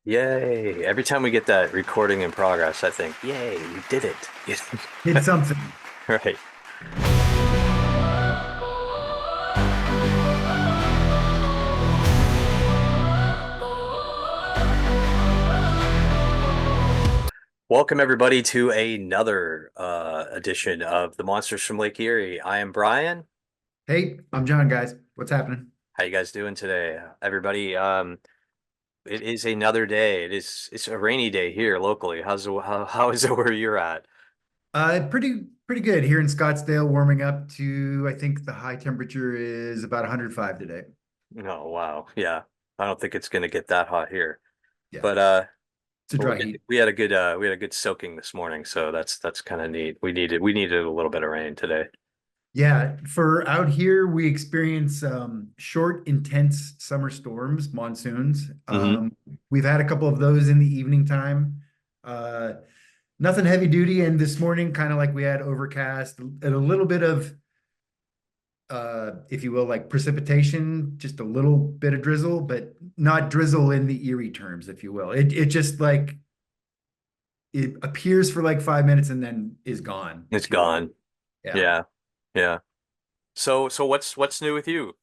Yay. Every time we get that recording in progress, I think, yay, we did it. Did something. Right. Welcome, everybody, to another edition of the Monsters from Lake Erie. I am Brian. Hey, I'm John, guys. What's happening? How you guys doing today, everybody? It is another day. It's a rainy day here locally. How is it where you're at? Pretty good here in Scottsdale, warming up to, I think the high temperature is about 105 today. Oh, wow. Yeah. I don't think it's gonna get that hot here. Yeah, But it's a But dry heat. we had a good soaking this morning, so that's kind of neat. We needed a little bit of rain today. Yeah, for out here, we experience short, intense summer storms, monsoons. Hmm. We've had a couple of those in the evening time. Uh, Nothing heavy duty, and this morning, kind of like we had overcast and a little bit of if you will, like precipitation, just a little bit of drizzle, but not drizzle in the Erie terms, if you will. It just like it appears for like 5 minutes and then is gone, It's if you will. gone. Yeah. Yeah, yeah. So what's new with you?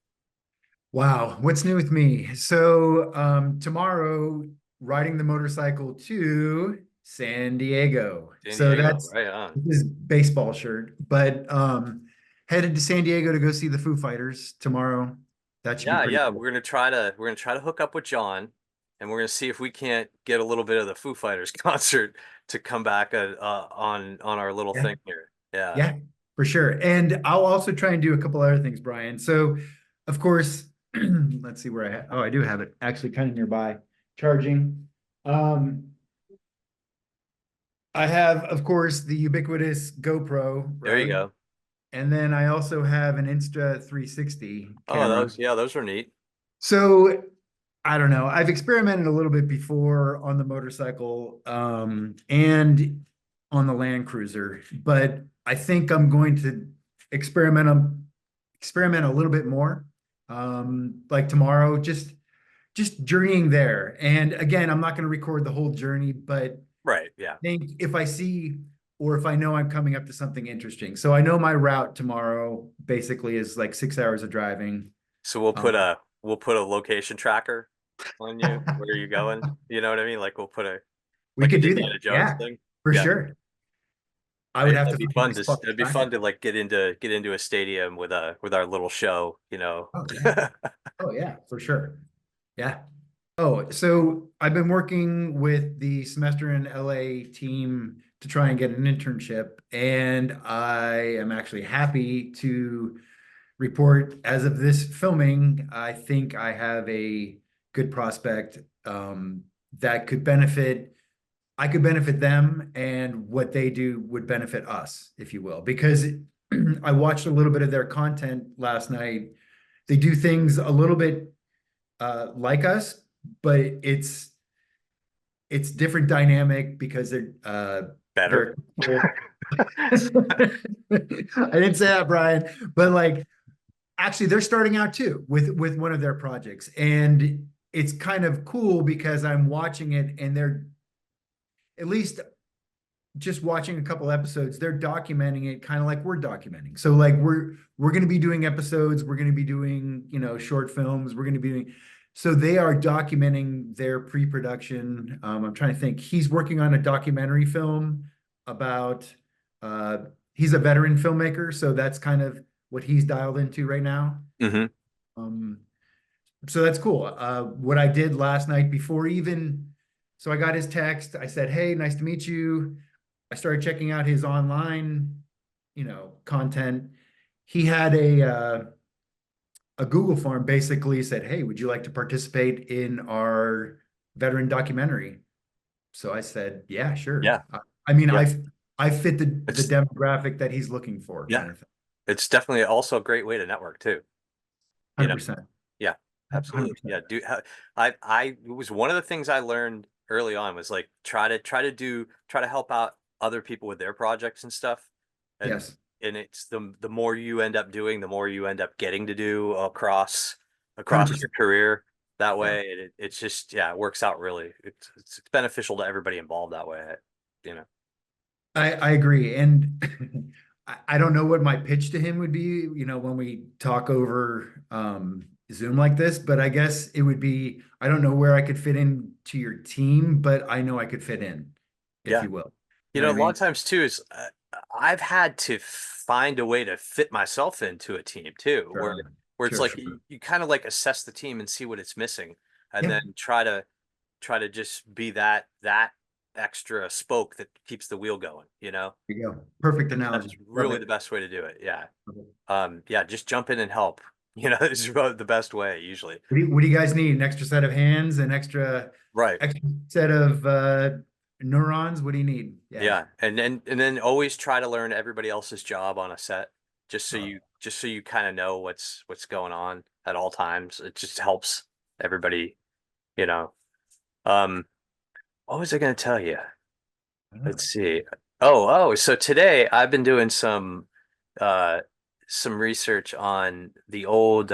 Wow. What's new with me? So tomorrow, riding the motorcycle to San Diego. San So Diego, that's right on. his baseball shirt, but headed to San Diego to go see the Foo Fighters tomorrow. That should be Yeah, pretty yeah. cool. We're gonna try to hook up with John, and we're gonna see if we can't get a little bit of the Foo Fighters concert to come back on our little Yeah. thing here. Yeah. Yeah, for sure. And I'll also try and do a couple other things, Brian. So, of course, let's see where I have. Oh, I do have it actually kind of nearby, charging. Um, I have, of course, the ubiquitous GoPro, There you right? go. And then I also have an Insta 360 Oh, camera. those are neat. So I don't know. I've experimented a little bit before on the motorcycle, and on the Land Cruiser, but I think I'm going to experiment experiment a little bit more. Like tomorrow, just journeying there. And again, I'm not going to record the whole journey, but Right. Yeah. I think if I see or if I know I'm coming up to something interesting. So I know my route tomorrow basically is like 6 hours of driving. So Um, we'll put a location tracker on you. Where are you going? You know what I mean? Like we'll put a we like could an do Indiana that. Jones Yeah, thing. for Yeah. sure. I would Right. have to That'd be find fun my to spot to that'd be track fun it. to like get into a stadium with our little show, you know. Oh yeah. Oh yeah, for sure. Yeah. Oh, so I've been working with the semester in LA team to try and get an internship, and I am actually happy to report as of this filming, I think I have a good prospect that could benefit. I could benefit them, and what they do would benefit us, if you will, because I watched a little bit of their content last night. They do things a little bit like us, but it's different dynamic because Better. they're cool. I didn't say that, Brian, but like actually they're starting out too with one of their projects, and it's kind of cool because I'm watching it and they're at least just watching a couple episodes, they're documenting it kind of like we're documenting. So like we're going to be doing episodes, we're going to be doing, short films, we're going to be doing so they are documenting their pre-production. I'm trying to think. He's working on a documentary film about uh he's a veteran filmmaker, so that's kind of what he's dialed into right now. Hmm. Um so that's cool. What I did last night before even, so I got his text. I said, "Hey, nice to meet you." I started checking out his online, content. He had a Google form basically said, "Hey, would you like to participate in our veteran documentary?" So I said, "Yeah, sure." Yeah. I mean, Yeah. I fit the It's demographic that he's looking for, yeah. kind of thing. It's definitely also a great way to network too, you know. 100%. Yeah. Absolutely. 100%. Yeah. I it was one of the things I learned early on was like try to help out other people with their projects and stuff. And Yes. it's the more you end up doing, the more you end up getting to do across your 100%. career. That Yeah. way, it's just, yeah, it works out really. It's beneficial to everybody involved that way, you know. I agree. And I don't know what my pitch to him would be, when we talk over Zoom like this, but I guess it would be, I don't know where I could fit in to your team, but I know I could fit in, if Yeah. you will. You You know know, what a I lot of mean? times too is I've had to find a way to fit myself into a team too, Sure. where it's Sure, like sure. you kind of like assess the team and see what it's missing, and Yeah, then try to just be that extra spoke that keeps the wheel going, you know? there you go. Perfect That's analogy. Love really it. the best way to do it. Yeah. Love it. Yeah, just jump in and help. You know, is about the best way usually. What do you guys need? An extra set of hands, an Right. extra set of neurons? What do you need? Yeah. Yeah. And then always try to learn everybody else's job on a set Oh, just so you kind of know what's going on at all times. It just helps everybody, you know. Um, what was I going to tell you? I don't Let's know. see. Oh, so today I've been doing uh some research on the old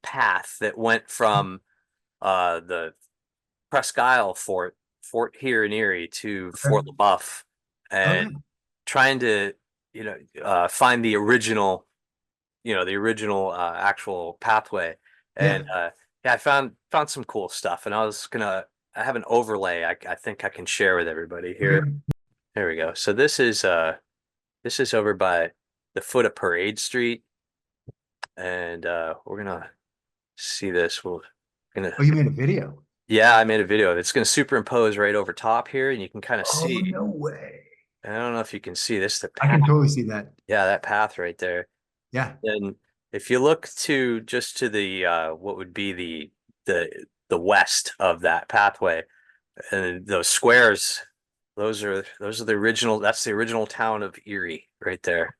path that went from the Presque Isle Fort here in Erie to Okay. Fort LaBuff, Oh and yeah. trying to, find the original, the original actual pathway. And Yeah. yeah, I found some cool stuff, and I have an overlay I think I can share with everybody here. Okay. There we go. So this is over by the foot of Parade Street, and we're gonna see this. We're gonna Oh, you made a video. Yeah, I made a video. It's going to superimpose right over top here, and you can kind of Oh, see. no way. I don't know if you can see this, the I path. can totally see that. Yeah, that path right there. Yeah. And if you look to just to the what would be the west of that pathway, and those squares, those are the original. That's the original town of Erie right there.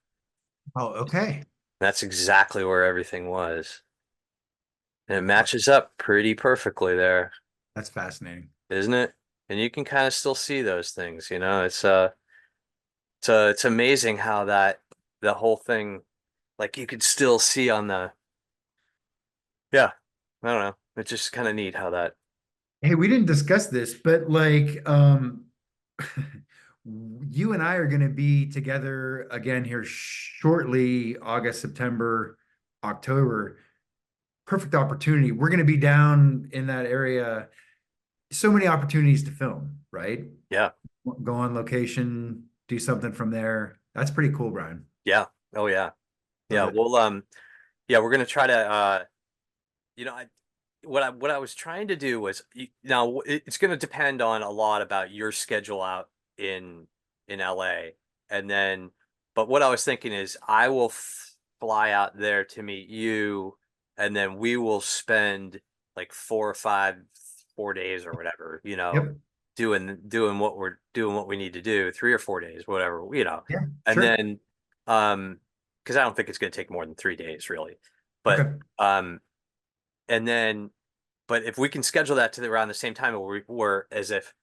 Oh, okay. That's exactly where everything was, and it Wow. matches up pretty perfectly there, That's fascinating. isn't it? And you can kind of still see those things, you know. It's amazing how the whole thing, like you could still see on the, yeah, I don't know. It's just kind of neat how that, Hey, we didn't discuss this, but like, you and I are going to be together again here shortly, August, September, October. Perfect opportunity. We're going to be down in that area. So many opportunities to film, right? yeah, Go on location, do something from there. That's pretty cool, Brian. yeah, oh yeah, Love yeah. it. Well, yeah, we're gonna try to, you know, what I was trying to do was now it's gonna depend on a lot about your schedule out in LA, and then, but what I was thinking is I will fly out there to meet you, and then we will spend like 4 or 5 4 days or whatever, Yep. doing what we need to do, 3 or 4 days, whatever, Yeah, and sure. then because I don't think it's going to take more than 3 days really, but Okay. um and then but if we can schedule that to around the same time where as if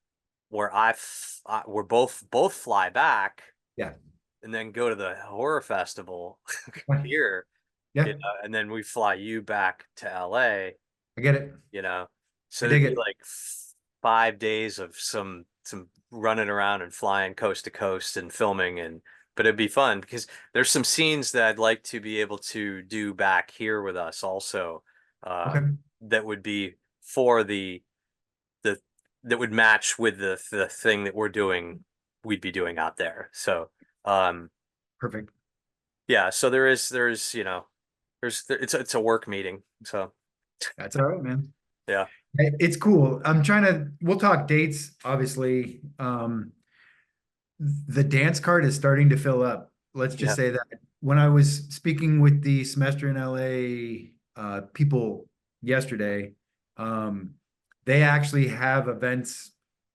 where we're both fly back Yeah. and then go to the horror festival here, Yeah. and then we fly you back to LA, I get it. you know. I So there'd dig be it. like 5 days of some running around and flying coast to coast and filming, and but it'd be fun because there's some scenes that I'd like to be able to do back here with us also, Okay. that would be for the that would match with the thing that we'd be doing out there. So Perfect. yeah, so there's it's a work meeting. So That's all right, man. yeah, It's cool. We'll talk dates, obviously. The dance card is starting to fill up. Let's just yeah, say that when I was speaking with the semester in LA people yesterday, um, they actually have events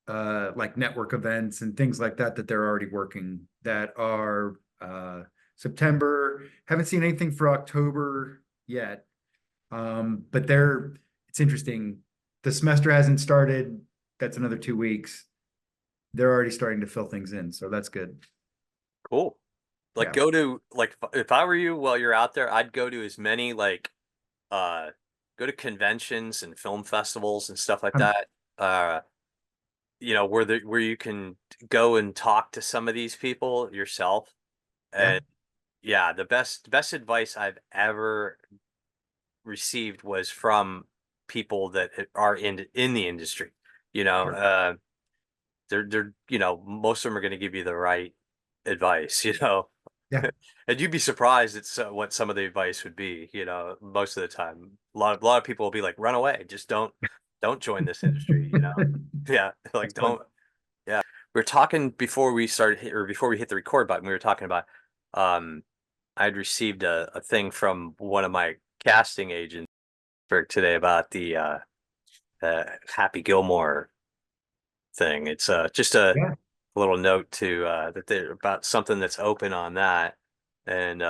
like network events and things like that that they're already working that are September. Haven't seen anything for October yet. But it's interesting. The semester hasn't started. That's another 2 weeks. They're already starting to fill things in, so that's good. cool. Like Yeah. go to like if I were you while you're out there, I'd go to as many uh go to conventions and film festivals and stuff like Um, that. Where you can go and talk to some of these people yourself. yeah, And yeah, the best advice I've ever received was from people that are in the industry. You know, sure. they're most of them are going to give you the right advice. Yeah. And you'd be surprised at what some of the advice would be. Most of the time, a lot of people will be like, "Run away, just don't join this industry." Yeah, like That's fun. don't. Yeah, we were talking before we started or before we hit the record button. We were talking about um, I'd received a thing from one of my casting agents for today about the Happy Gilmore thing. It's just a Yeah. little note to that they're about something that's open on that and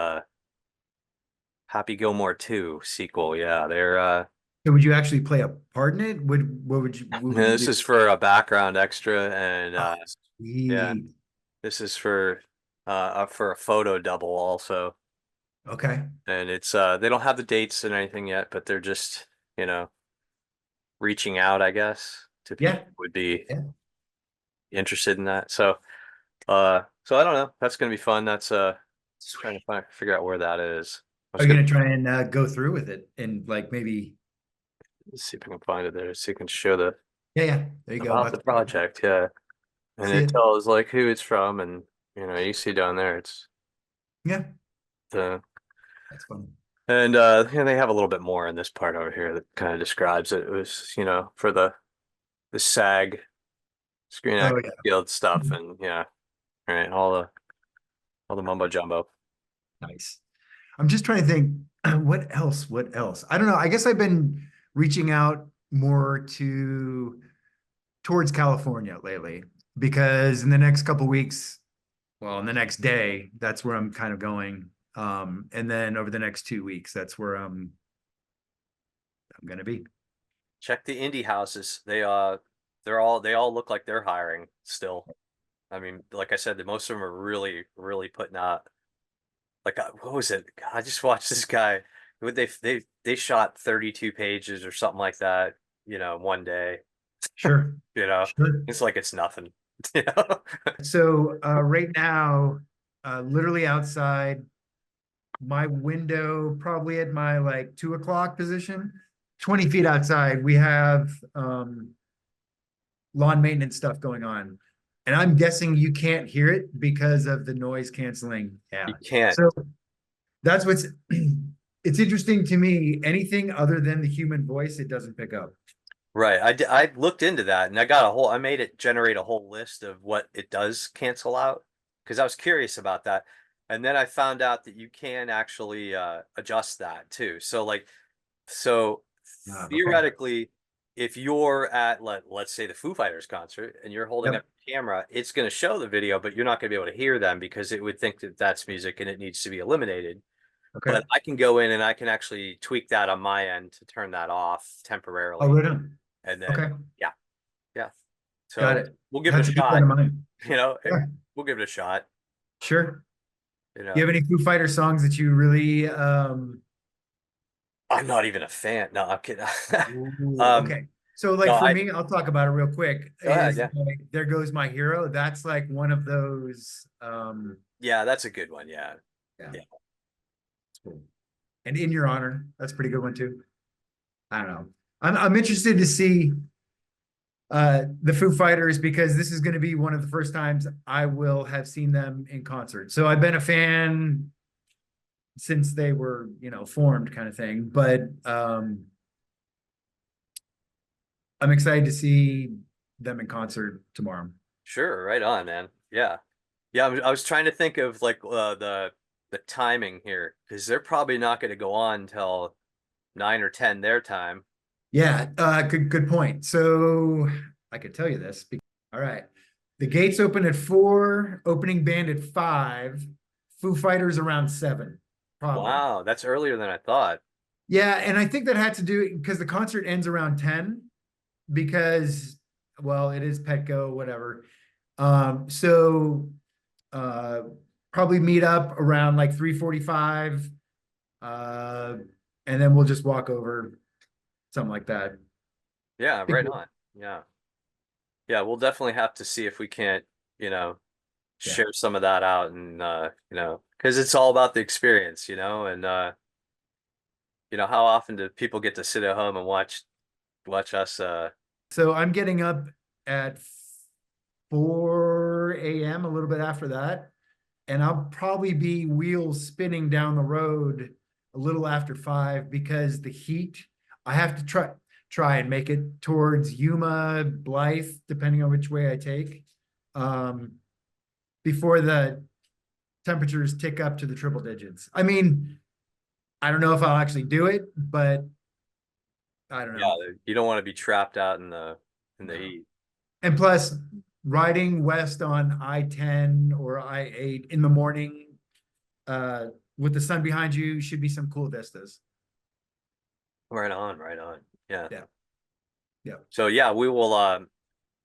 Happy Gilmore 2 sequel. Yeah, they're So would you actually play a part in it? What would you this do? is for a background extra and Oh, yeah, sweet. this is for a photo double also. Okay. And it's they don't have the dates and anything yet, but they're just, you know, reaching out, I guess, to people Yeah. who would be Yeah. interested in that. So I don't know. That's gonna be fun. That's trying Sweet. to figure out where that is. I Are was you gonna gonna try and go through with it and like maybe? see if I can find it there so you can show the Yeah, yeah. There you go. about About the to play. project, yeah. And See it it. tells like who it's from and you see down there it's Yeah, the that's fun. and they have a little bit more in this part over here that kind of describes it. It was, for the SAG Screen Oh Actors yeah. Guild stuff and yeah, right, all the mumbo jumbo. Nice. I'm just trying to think, what else? What else? I don't know. I guess I've been reaching out more towards California lately because in the next couple weeks, well, in the next day, that's where I'm kind of going. And then over the next 2 weeks, that's where I'm gonna be. Check the indie houses. They all look like they're hiring still. I mean, like I said, most of them are really, really putting out. Like, what was it? God, I just watched this guy. They shot 32 pages or something like that. One day. Sure. You know, Sure. it's like it's nothing. You know, So right now, literally outside my window, probably at my like 2 o'clock position, 20 feet outside, we have lawn maintenance stuff going on. And I'm guessing you can't hear it because of the noise canceling. you Yeah. can't. So that's what's it's interesting to me. Anything other than the human voice, it doesn't pick up. Right. I looked into that and I made it generate a whole list of what it does cancel out because I was curious about that. And then I found out that you can actually adjust that too. So Okay. theoretically, if you're at let's say the Foo Fighters concert and you're holding Yep. up the camera, it's going to show the video, but you're not going to be able to hear them because it would think that that's music and it needs to be eliminated. Okay. But I can go in and I can actually tweak that on my end to turn that off Oh, temporarily right on. and then, Okay. yeah, yeah. Got So it. we'll give it That's a a good friend shot. of mine. You know, it, Yeah. we'll give it a shot. Sure. You Do you know, have any Foo Fighter songs that you really I'm not even a fan. No, I'm kidding. ooh, um, okay. So no, like for me, I'll talk about it real quick, go ahead. is Yeah, like There Goes My Hero. That's like one of those yeah, that's a good one. Yeah, yeah, yeah. it's cool. And In Your Honor, that's a pretty good one too. I don't know. I'm interested to see the Foo Fighters because this is going to be one of the first times I will have seen them in concert. So I've been a fan since they were, formed kind of thing. But I'm excited to see them in concert tomorrow. Sure, right on, man. Yeah, yeah. I was trying to think of like the timing here because they're probably not going to go on until 9 or 10 their time. Yeah, good point. So I could tell you this. All right. The gates open at 4, opening band at 5, Foo Fighters around 7, probably. Wow, that's earlier than I thought. Yeah, and I think that had to do because the concert ends around 10 because well, it is Petco, whatever. So uh probably meet up around like 3:45. Uh and then we'll just walk over something like that. Yeah, Think right on. Yeah. Yeah, we'll definitely have to see if we can't, yeah. share some of that out and because it's all about the experience, and how often do people get to sit at home and watch us So I'm getting up at 4 a.m., a little bit after that, and I'll probably be wheels spinning down the road a little after 5 because the heat, I have to try and make it towards Yuma, Blythe, depending on which way I take, um, before the temperatures tick up to the triple digits. I mean, I don't know if I'll actually do it, but I don't yeah, know. you don't want to be trapped out in the No. heat. And plus, riding west on I-10 or I-8 in the morning, uh, with the sun behind you, should be some cool vistas. Right on, right on. Yeah. Yeah, yeah. So yeah, we will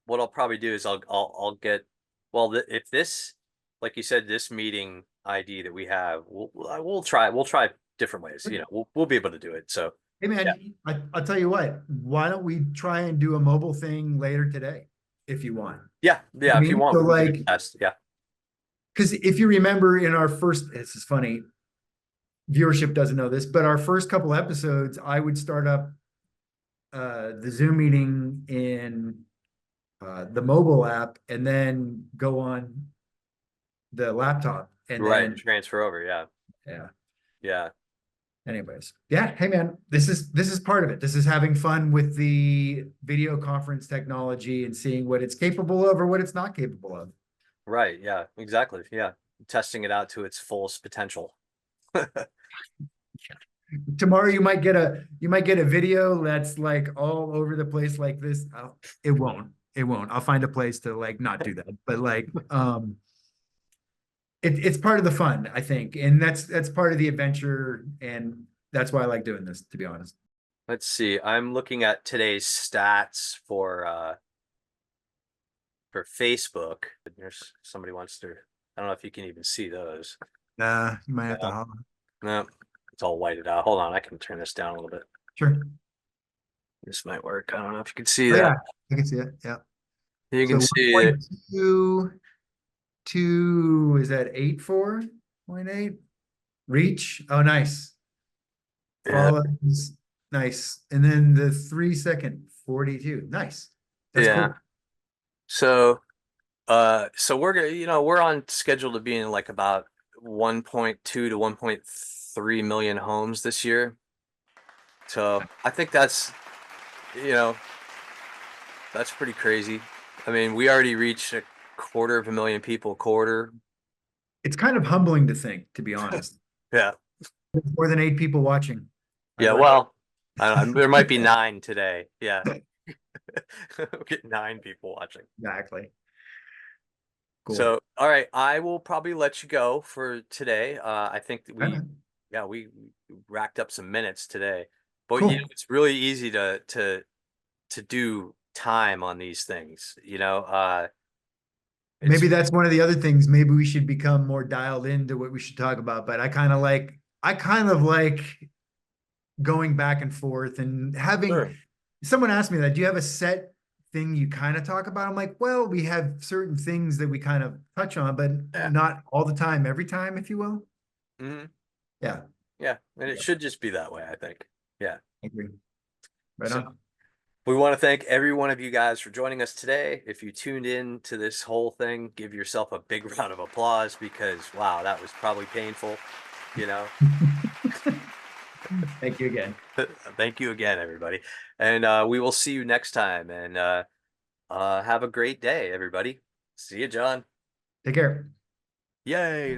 what I'll probably do is I'll get well if this like you said this meeting ID that we have we'll try different ways, we'll be able to do it. So Hey yeah. man, I'll tell you what, why don't we try and do a mobile thing later today if you want? Yeah, I yeah, if you mean, want so we can do a like, test. Yeah. because if you remember in our first, this is funny, viewership doesn't know this, but our first couple episodes, I would start up the Zoom meeting in the mobile app and then go on the laptop and Right, and then transfer over. Yeah. yeah. Yeah. Anyways, yeah. Hey man, this is part of it. This is having fun with the video conference technology and seeing what it's capable of or what it's not capable of. Right. Yeah, exactly. Yeah. Testing it out to its fullest potential. Tomorrow you might get a video that's like all over the place like this. It won't. It won't. I'll find a place to like not do that. But like it's part of the fun, I think. And that's part of the adventure. And that's why I like doing this, to be honest. Let's see. I'm looking at today's stats for Facebook. There's somebody wants to, I don't know if you can even see those. Nah, you might have to No, holler. no, it's all whited out. Hold on, I can turn this down a little bit. Sure. This might work. I don't know if you can see Oh that. yeah, I can see it. Yeah. You So can see it. 1.22 is that 84.8? Reach. Oh, nice. Yeah, Follows. Nice. And then the 3-second 42. Nice. That's yeah. cool. So we're gonna, we're on schedule to be in like about 1.2 to 1.3 million homes this year. So I think you know, that's pretty crazy. I mean, we already reached a quarter of a million people, quarter. It's kind of humbling to think, to be honest. Yeah. More than 8 people watching. I Yeah. like Well, there might be 9 today. Yeah. We'll get 9 people watching. exactly. Cool. So, all right, I will probably let you go for today. I think that All right. yeah, we racked up some minutes today. But Cool. it's really easy to do time on these things. It's Maybe that's one of the other things. Maybe we should become more dialed into what we should talk about. But I kind of like going back and forth and having sure. someone asked me that, do you have a set thing you kind of talk about? I'm like, well, we have certain things that we kind of touch on, but Yeah. not all the time, every time, if you will. Hmm. Yeah, Yeah, and it yeah, should just be that way, I think. Yeah. I agree. Right So on. we want to thank every one of you guys for joining us today. If you tuned in to this whole thing, give yourself a big round of applause because wow, that was probably painful, you know. Thank you again. Thank you again, everybody. And we will see you next time. And have a great day, everybody. See you, John. Take care. Yay.